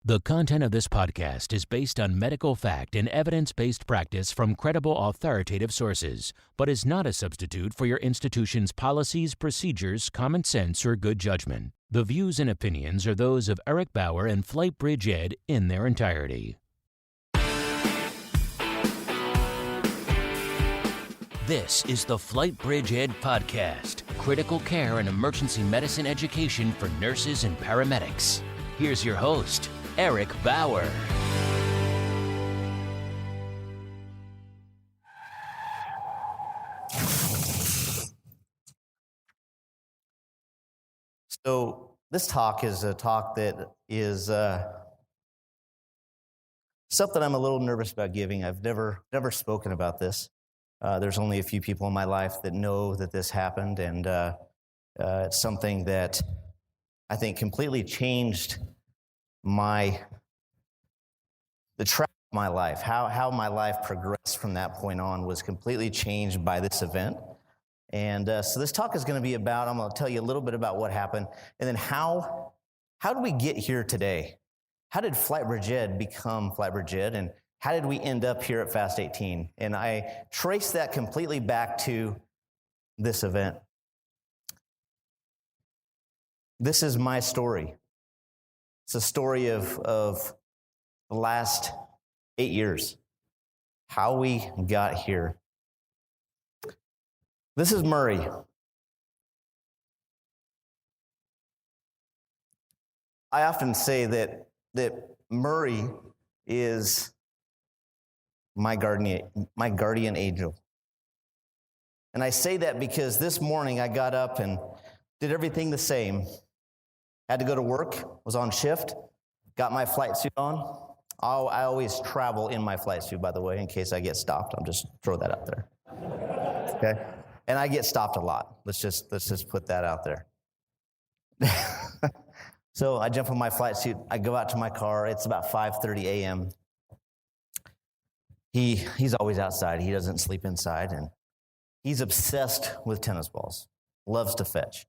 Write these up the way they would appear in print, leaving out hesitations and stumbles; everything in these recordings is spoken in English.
The content of this podcast is based on medical fact and evidence-based practice from credible authoritative sources, but is not a substitute for your institution's policies, procedures, common sense, or good judgment. The views and opinions are those of Eric Bauer and FlightBridgeED in their entirety. This is the FlightBridgeED Podcast, critical care and emergency medicine education for nurses and paramedics. Here's your host, Eric Bauer. So this talk is a talk that is something I'm a little nervous about giving. I've never spoken about this. There's only a few people in my life that know that this happened, and it's something that I think completely changed the track of my life. How my life progressed from that point on was completely changed by this event. And so this talk is going to be about, I'm going to tell you a little bit about what happened, and then how did we get here today? How did FlightBridgeED become FlightBridgeED, and how did we end up here at FAST18? And I trace that completely back to this event. This is my story. It's a story of the last 8 years, how we got here. This is Murray. I often say that Murray is my guardian angel. And I say that because this morning I got up and did everything the same. Had to go to work, was on shift, got my flight suit on. I always travel in my flight suit, by the way, in case I get stopped. I'll just throw that out there. Okay? And I get stopped a lot. Let's just put that out there. So I jump on my flight suit. I go out to my car. It's about 5:30 a.m. He's always outside. He doesn't sleep inside, and he's obsessed with tennis balls. Loves to fetch.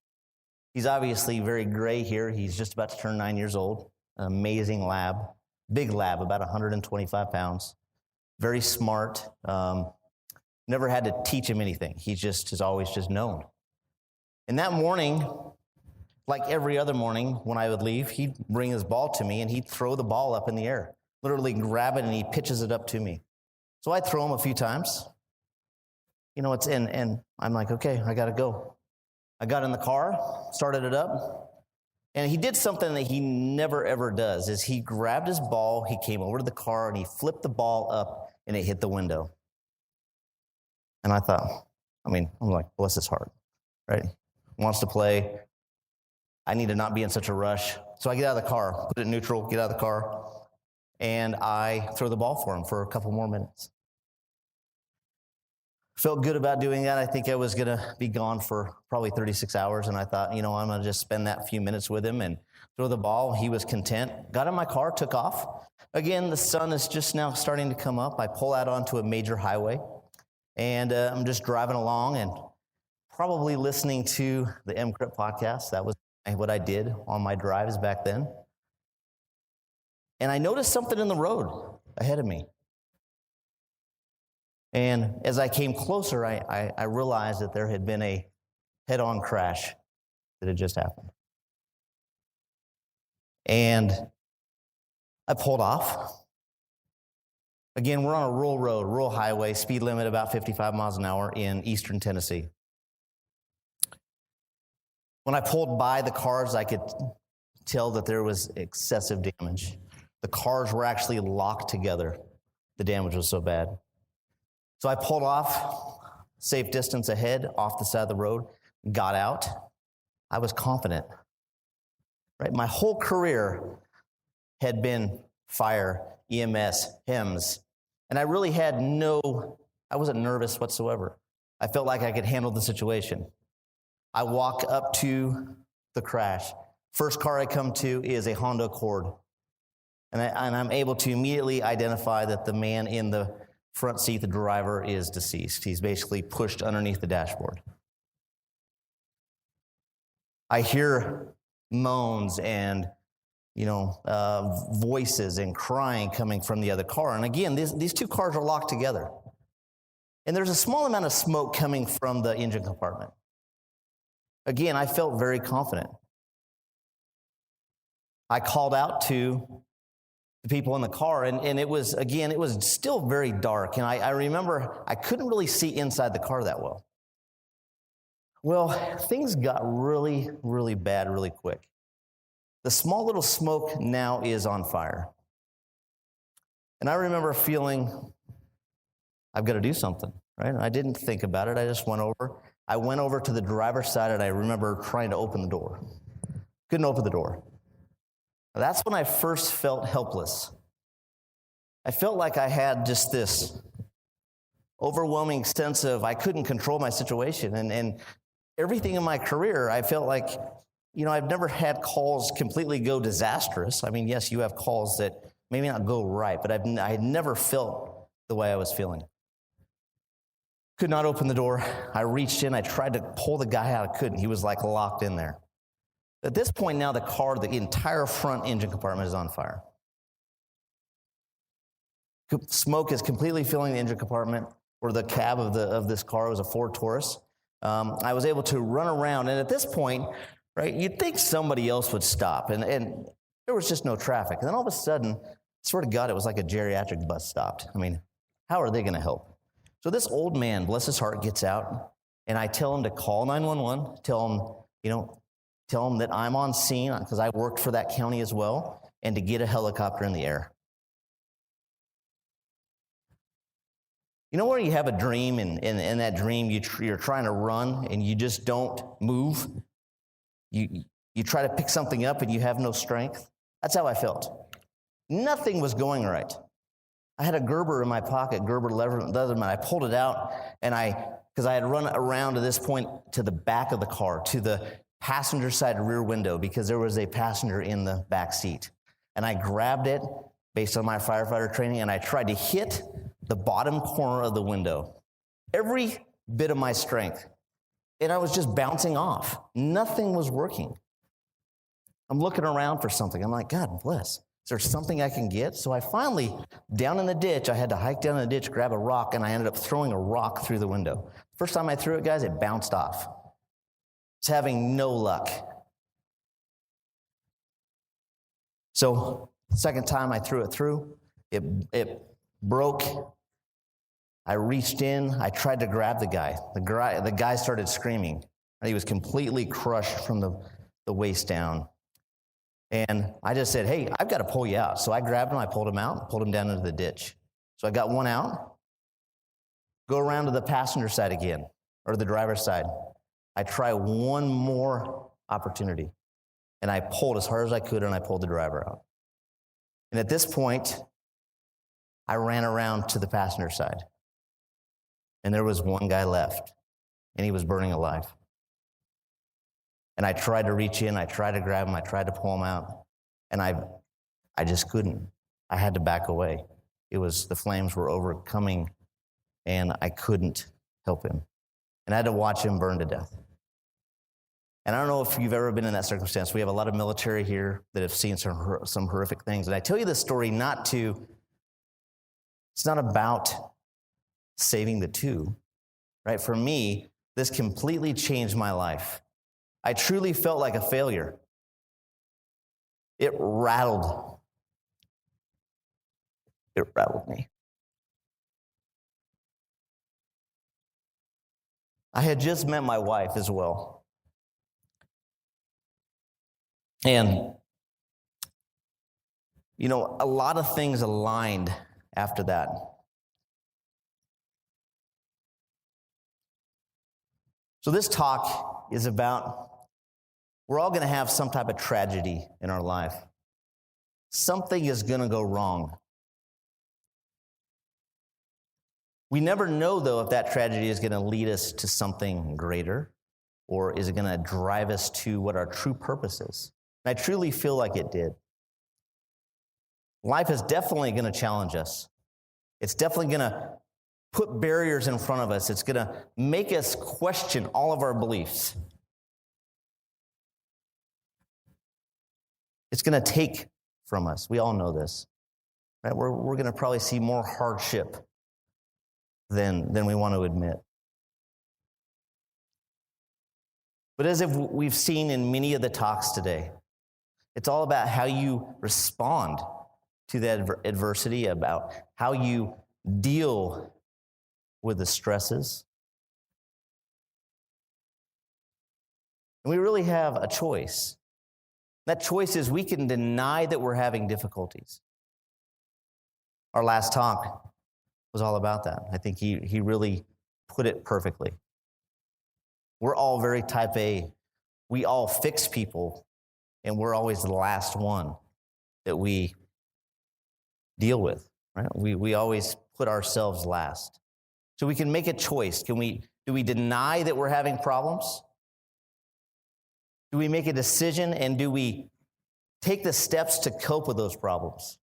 He's obviously very gray here. He's just about to turn 9 years old. An amazing lab. Big lab, about 125 pounds. Very smart. Never had to teach him anything. He just has always just known. And that morning, like every other morning when I would leave, he'd bring his ball to me and he'd throw the ball up in the air. Literally grab it and he pitches it up to me. So I'd throw him a few times. It's in, and I'm like, okay, I gotta go. I got in the car, started it up, and he did something that he never ever does, is he grabbed his ball, he came over to the car, and he flipped the ball up, and it hit the window. And I thought, I'm like, bless his heart, right? Wants to play. I need to not be in such a rush. So I get out of the car, put it in neutral, get out of the car, and I throw the ball for him for a couple more minutes. Felt good about doing that. I think I was going to be gone for probably 36 hours, and I thought, I'm going to just spend that few minutes with him and throw the ball. He was content. Got in my car, took off. Again, the sun is just now starting to come up. I pull out onto a major highway, and I'm just driving along and probably listening to the MCRIT podcast. That was what I did on my drives back then. And I noticed something in the road ahead of me. And as I came closer, I realized that there had been a head-on crash that had just happened. And I pulled off. Again, we're on a rural road, rural highway, speed limit about 55 miles an hour in eastern Tennessee. When I pulled by the cars, I could tell that there was excessive damage. The cars were actually locked together. The damage was so bad. So I pulled off, safe distance ahead, off the side of the road, got out. I was confident, right? My whole career had been fire, EMS, HEMS, and I really had I wasn't nervous whatsoever. I felt like I could handle the situation. I walk up to the crash. First car I come to is a Honda Accord, and I'm able to immediately identify that the man in the front seat, the driver, is deceased. He's basically pushed underneath the dashboard. I hear moans and voices and crying coming from the other car. And again, these two cars are locked together. And there's a small amount of smoke coming from the engine compartment. Again, I felt very confident. I called out to the people in the car, and it was still very dark. And I remember I couldn't really see inside the car that well. Well, things got really, really bad really quick. The small little smoke now is on fire. And I remember feeling, I've got to do something, right? And I didn't think about it. I just went over. I went over to the driver's side, and I remember trying to open the door. Couldn't open the door. That's when I first felt helpless. I felt like I had just this overwhelming sense of I couldn't control my situation. And everything in my career, I felt like, I've never had calls completely go disastrous. I mean, yes, you have calls that maybe not go right, but I had never felt the way I was feeling. Could not open the door. I reached in. I tried to pull the guy out. I couldn't. He was like locked in there. At this point now, the entire front engine compartment is on fire. Smoke is completely filling the engine compartment, or the cab of this car. It was a Ford Taurus. I was able to run around, and at this point, right, you'd think somebody else would stop, and there was just no traffic. And then all of a sudden, swear to God, it was like a geriatric bus stopped. I mean, how are they going to help? So this old man, bless his heart, gets out, and I tell him to call 911, tell him that I'm on scene because I worked for that county as well, and to get a helicopter in the air. You know where you have a dream, and in that dream you're trying to run and you just don't move? You try to pick something up and you have no strength? That's how I felt. Nothing was going right. I had a Gerber in my pocket, Gerber Leatherman. I pulled it out, and because I had run around to this point to the back of the car, to the passenger side rear window, because there was a passenger in the back seat. And I grabbed it based on my firefighter training, and I tried to hit the bottom corner of the window. Every bit of my strength. And I was just bouncing off. Nothing was working. I'm looking around for something. I'm like, God bless. Is there something I can get? So I finally, down in the ditch, I had to hike down in the ditch, grab a rock, and I ended up throwing a rock through the window. First time I threw it, guys, it bounced off. It's having no luck. So second time I threw it through, it broke. I reached in, I tried to grab the guy. The guy started screaming. He was completely crushed from the waist down. And I just said, hey, I've got to pull you out. So I grabbed him, I pulled him out, pulled him down into the ditch. So I got one out, go around to the passenger side again, or the driver's side. I try one more opportunity. And I pulled as hard as I could, and I pulled the driver out. And at this point, I ran around to the passenger side. And there was one guy left, and he was burning alive. And I tried to reach in, I tried to grab him, I tried to pull him out, and I just couldn't. I had to back away. The flames were overcoming, and I couldn't help him. And I had to watch him burn to death. And I don't know if you've ever been in that circumstance. We have a lot of military here that have seen some horrific things. And I tell you this story it's not about saving the two, right? For me, this completely changed my life. I truly felt like a failure. It rattled me. I had just met my wife as well. And, a lot of things aligned after that. So this talk is about, we're all going to have some type of tragedy in our life. Something is going to go wrong. We never know, though, if that tragedy is going to lead us to something greater, or is it going to drive us to what our true purpose is. And I truly feel like it did. Life is definitely going to challenge us. It's definitely going to put barriers in front of us. It's going to make us question all of our beliefs. it's going to take from us. We all know this. Right? We're going to probably see more hardship than we want to admit. But as if we've seen in many of the talks today, it's all about how you respond to that adversity, about how you deal with the stresses. And we really have a choice. That choice is we can deny that we're having difficulties. Our last talk was all about that. I think he really put it perfectly. We're all very type A. We all fix people, and we're always the last one that we deal with, right? We always put ourselves last. So we can make a choice. Do we deny that we're having problems? Do we make a decision, and do we take the steps to cope with those problems?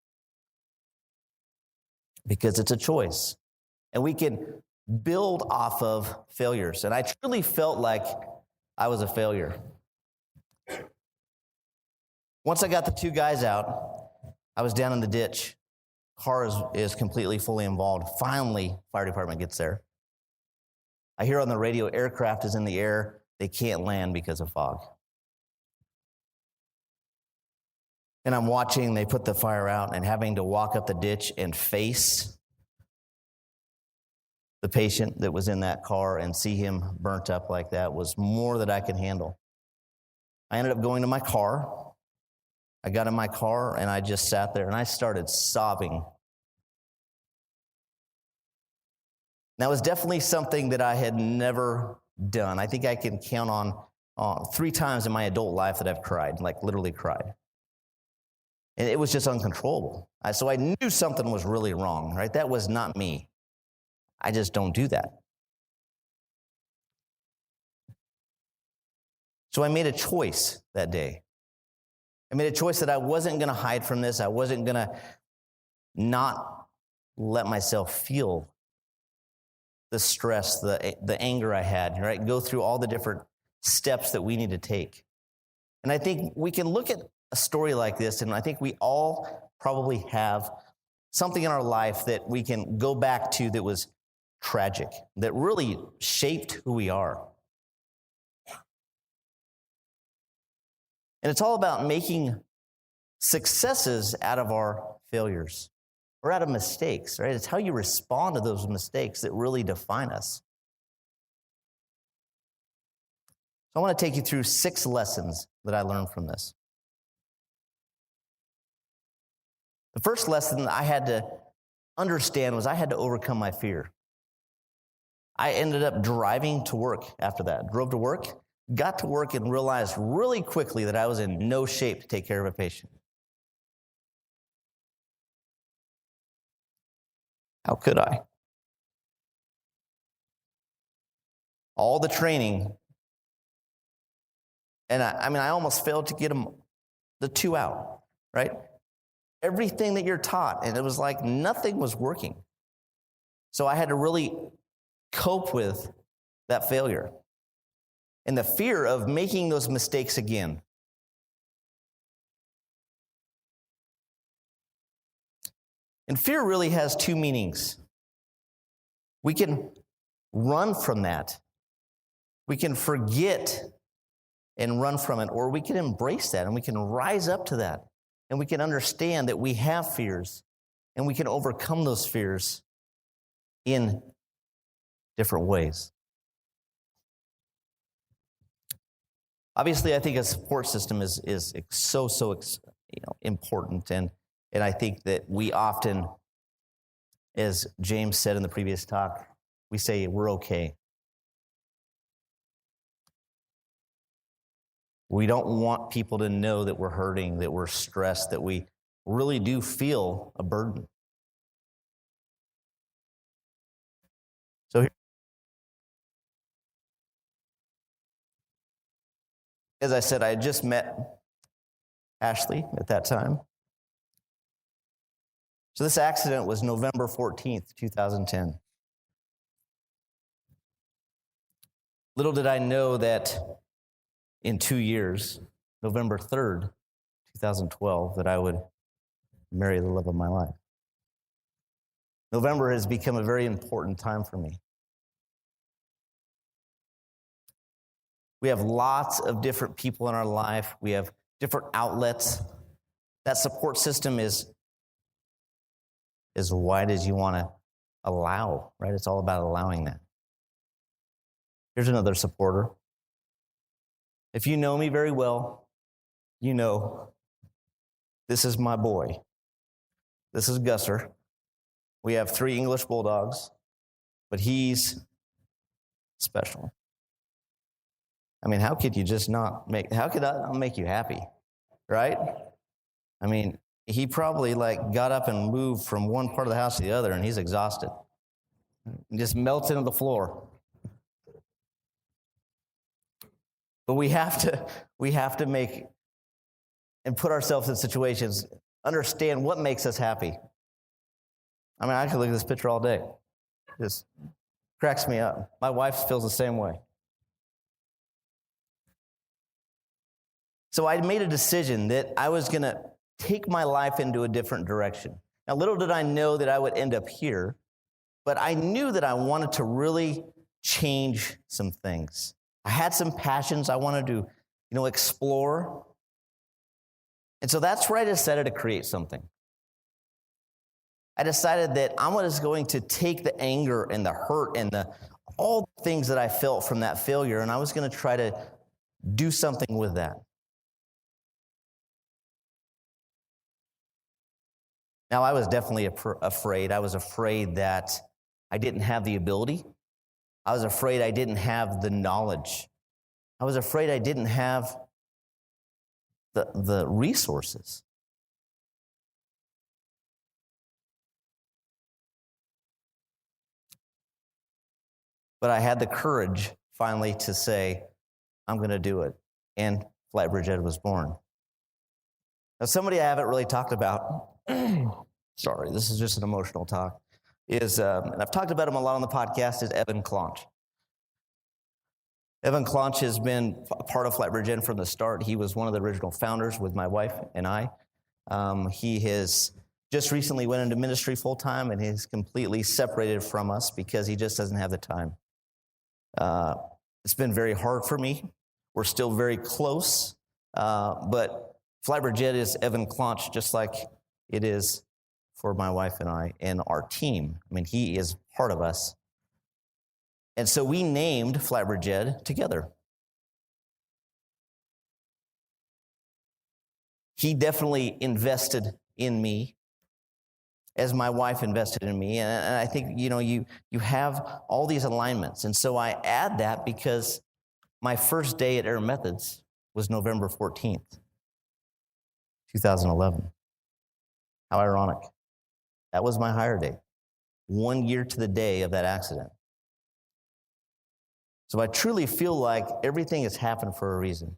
Because it's a choice. And we can build off of failures. And I truly felt like I was a failure. Once I got the two guys out, I was down in the ditch. Car is completely fully involved. Finally, fire department gets there. I hear on the radio, aircraft is in the air. They can't land because of fog. And I'm watching, they put the fire out, and having to walk up the ditch and face the patient that was in that car and see him burnt up like that was more than I could handle. I ended up going to my car. I got in my car, and I just sat there, and I started sobbing. That was definitely something that I had never done. I think I can count on 3 times in my adult life that I've cried, like literally cried. And it was just uncontrollable. So I knew something was really wrong, right? That was not me. I just don't do that. So I made a choice that day. I made a choice that I wasn't going to hide from this. I wasn't going to not let myself feel the stress, the anger I had, right? Go through all the different steps that we need to take. And I think we can look at a story like this, and I think we all probably have something in our life that we can go back to that was tragic, that really shaped who we are. And it's all about making successes out of our failures or out of mistakes, right? It's how you respond to those mistakes that really define us. So I want to take you through 6 lessons that I learned from this. The first lesson I had to understand was I had to overcome my fear. I ended up driving to work after that. Drove to work, got to work, and realized really quickly that I was in no shape to take care of a patient. How could I? All the training, and I almost failed to get them the 2 out, right? Everything that you're taught, and it was like nothing was working. So I had to really cope with that failure and the fear of making those mistakes again. And fear really has 2 meanings. We can run from that. We can forget and run from it, or we can embrace that and we can rise up to that. And we can understand that we have fears, and we can overcome those fears in different ways. Obviously, I think a support system is so important, and I think that we often, as James said in the previous talk, we say we're okay. We don't want people to know that we're hurting, that we're stressed, that we really do feel a burden. So, as I said, I had just met Ashley at that time. So this accident was November 14th, 2010. Little did I know that in 2 years, November 3rd, 2012 that I would marry the love of my life. November has become a very important time for me. We have lots of different people in our life. We have different outlets. That support system is as wide as you want to allow, right? It's all about allowing that. Here's another supporter. If you know me very well, you know this is my boy. This is Gusser. We have 3 English bulldogs, but he's special. I mean, how could I not make you happy, right? I mean, he probably got up and moved from one part of the house to the other, and he's exhausted. He just melts into the floor. But we have to make and put ourselves in situations, understand what makes us happy. I mean, I could look at this picture all day. It just cracks me up. My wife feels the same way. So I made a decision that I was going to take my life into a different direction. Now, little did I know that I would end up here, but I knew that I wanted to really change some things. I had some passions I wanted to, explore. And so that's where I decided to create something. I decided that I was going to take the anger and the hurt and all the things that I felt from that failure, and I was going to try to do something with that. Now, I was definitely afraid. I was afraid that I didn't have the ability. I was afraid I didn't have the knowledge. I was afraid I didn't have the resources. But I had the courage finally to say, I'm going to do it. And FlightBridgeED was born. Now, somebody I haven't really talked about, sorry, this is just an emotional talk, and I've talked about him a lot on the podcast, is Evan Clonch. Evan Clonch has been a part of FlightBridgeED from the start. He was one of the original founders with my wife and I. He has just recently went into ministry full-time, and he's completely separated from us because he just doesn't have the time. It's been very hard for me. We're still very close, but FlightBridgeED is Evan Clonch, just like it is for my wife and I and our team. I mean, he is part of us. And so we named FlightBridgeED together. He definitely invested in me as my wife invested in me. And I think, you have all these alignments. And so I add that because my first day at Air Methods was November 14th, 2011. How ironic. That was my hire date. 1 year to the day of that accident. So I truly feel like everything has happened for a reason.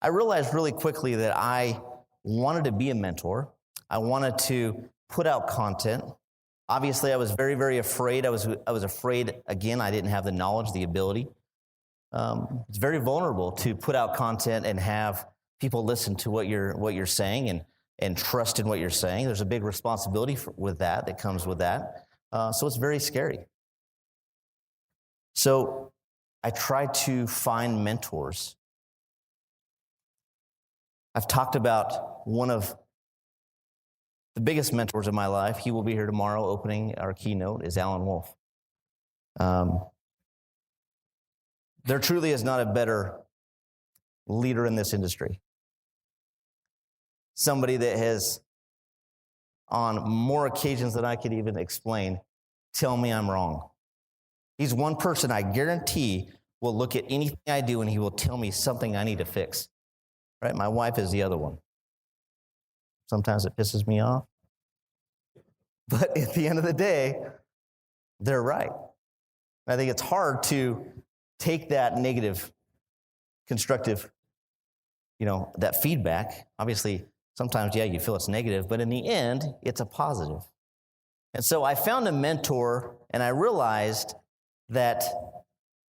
I realized really quickly that I wanted to be a mentor. I wanted to put out content. Obviously, I was very, very afraid. I was afraid, again, I didn't have the knowledge, the ability. It's very vulnerable to put out content and have people listen to what you're saying and trust in what you're saying. There's a big responsibility with that comes with that. So it's very scary. So I try to find mentors. I've talked about one of the biggest mentors in my life. He will be here tomorrow opening our keynote, is Alan Wolf. There truly is not a better leader in this industry. Somebody that has, on more occasions than I could even explain, tell me I'm wrong. He's one person I guarantee will look at anything I do and he will tell me something I need to fix. Right? My wife is the other one. Sometimes it pisses me off. But at the end of the day, they're right. I think it's hard to take that negative, constructive, that feedback. Obviously, sometimes, you feel it's negative, but in the end, it's a positive. And so I found a mentor, and I realized that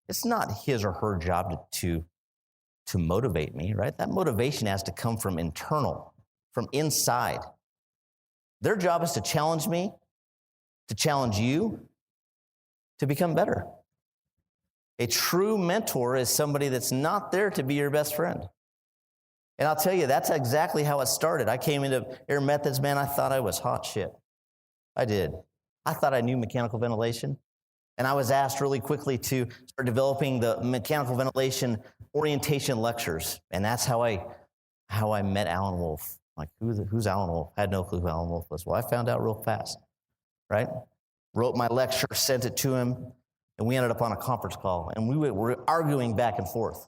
It's not his or her job to motivate me, right? That motivation has to come from internal, from inside. Their job is to challenge me, to challenge you, to become better. A true mentor is somebody that's not there to be your best friend. And I'll tell you, that's exactly how it started. I came into Air Methods, man, I thought I was hot shit. I did. I thought I knew mechanical ventilation. And I was asked really quickly to start developing the mechanical ventilation orientation lectures. And that's how I met Alan Wolf. Like, who's Alan Wolf? I had no clue who Alan Wolf was. Well, I found out real fast, right? Wrote my lecture, sent it to him, and we ended up on a conference call. And we were arguing back and forth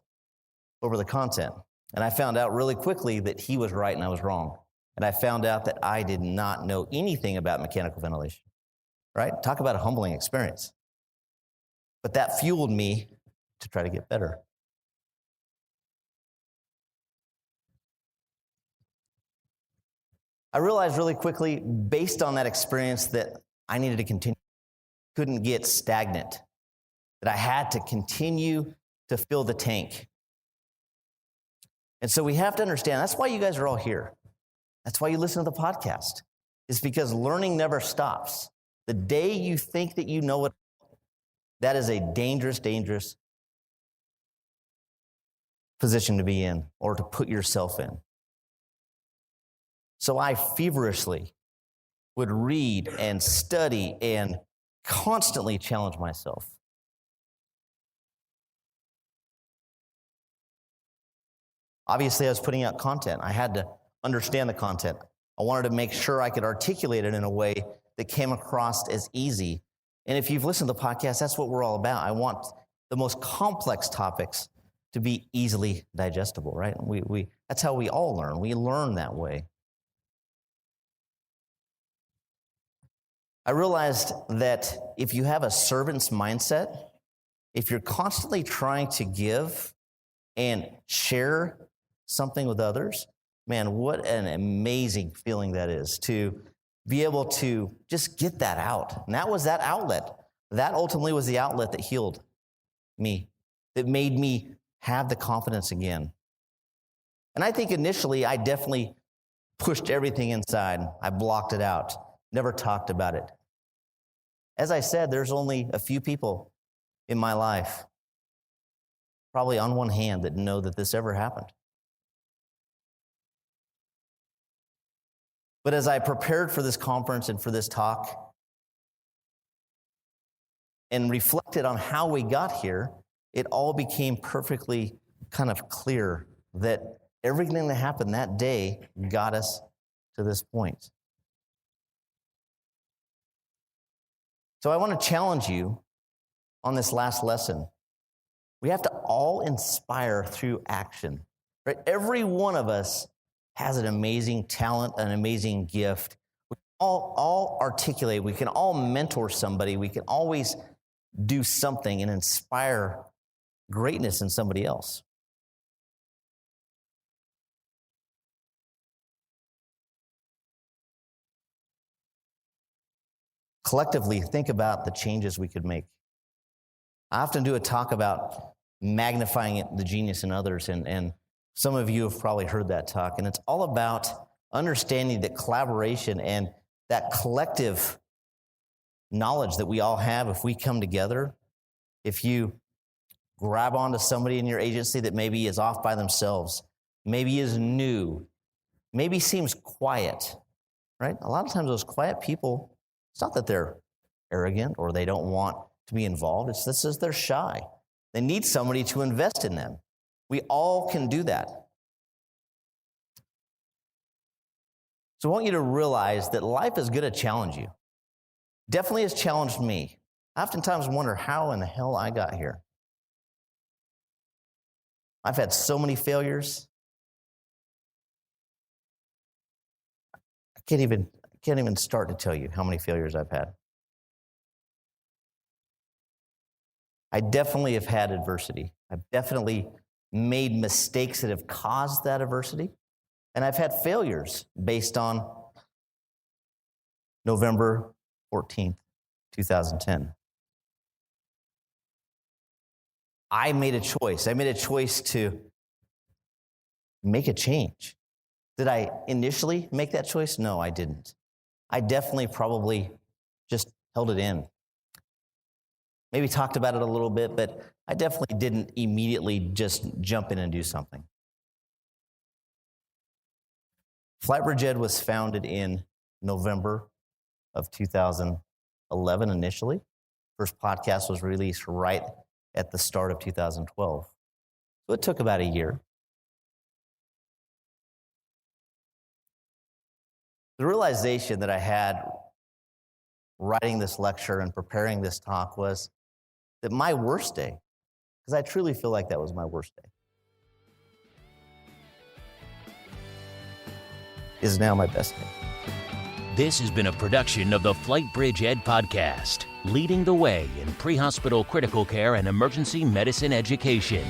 over the content. And I found out really quickly that he was right and I was wrong. And I found out that I did not know anything about mechanical ventilation, right? Talk about a humbling experience. But that fueled me to try to get better. I realized really quickly, based on that experience, that I needed to continue. Couldn't get stagnant. That I had to continue to fill the tank. And so we have to understand, that's why you guys are all here. That's why you listen to the podcast. It's because learning never stops. The day you think that you know it, that is a dangerous, dangerous position to be in or to put yourself in. So I feverishly would read and study and constantly challenge myself. Obviously, I was putting out content. I had to understand the content. I wanted to make sure I could articulate it in a way that came across as easy. And if you've listened to the podcast, that's what we're all about. I want the most complex topics to be easily digestible, right? That's how we all learn. We learn that way. I realized that if you have a servant's mindset, if you're constantly trying to give and share something with others, man, what an amazing feeling that is to be able to just get that out. And that was that outlet. That ultimately was the outlet that healed me, that made me have the confidence again. And I think initially I definitely pushed everything inside. I blocked it out, never talked about it. As I said, there's only a few people in my life, probably on one hand, that know that this ever happened. But as I prepared for this conference and for this talk and reflected on how we got here, it all became perfectly kind of clear that everything that happened that day got us to this point. So I want to challenge you on this last lesson. We have to all inspire through action, right? Every one of us has an amazing talent, an amazing gift. We can all articulate. We can all mentor somebody. We can always do something and inspire greatness in somebody else. Collectively, think about the changes we could make. I often do a talk about magnifying the genius in others, and some of you have probably heard that talk, and it's all about understanding that collaboration and that collective knowledge that we all have, if we come together, if you grab onto somebody in your agency that maybe is off by themselves, maybe is new, maybe seems quiet, right? A lot of times those quiet people, it's not that they're arrogant or they don't want to be involved. It's this is they're shy. They need somebody to invest in them. We all can do that. So I want you to realize that life is going to challenge you. Definitely has challenged me. I oftentimes wonder how in the hell I got here. I've had so many failures. I can't even start to tell you how many failures I've had. I definitely have had adversity. I've definitely made mistakes that have caused that adversity. And I've had failures based on November 14th, 2010. I made a choice. I made a choice to make a change. Did I initially make that choice? No, I didn't. I definitely probably just held it in. Maybe talked about it a little bit, but I definitely didn't immediately just jump in and do something. FlightBridgeED was founded in November of 2011 initially. First podcast was released right at the start of 2012. So it took about a year. The realization that I had writing this lecture and preparing this talk was that my worst day, because I truly feel like that was my worst day, is now my best day. This has been a production of the FlightBridgeED Podcast, leading the way in pre-hospital critical care and emergency medicine education.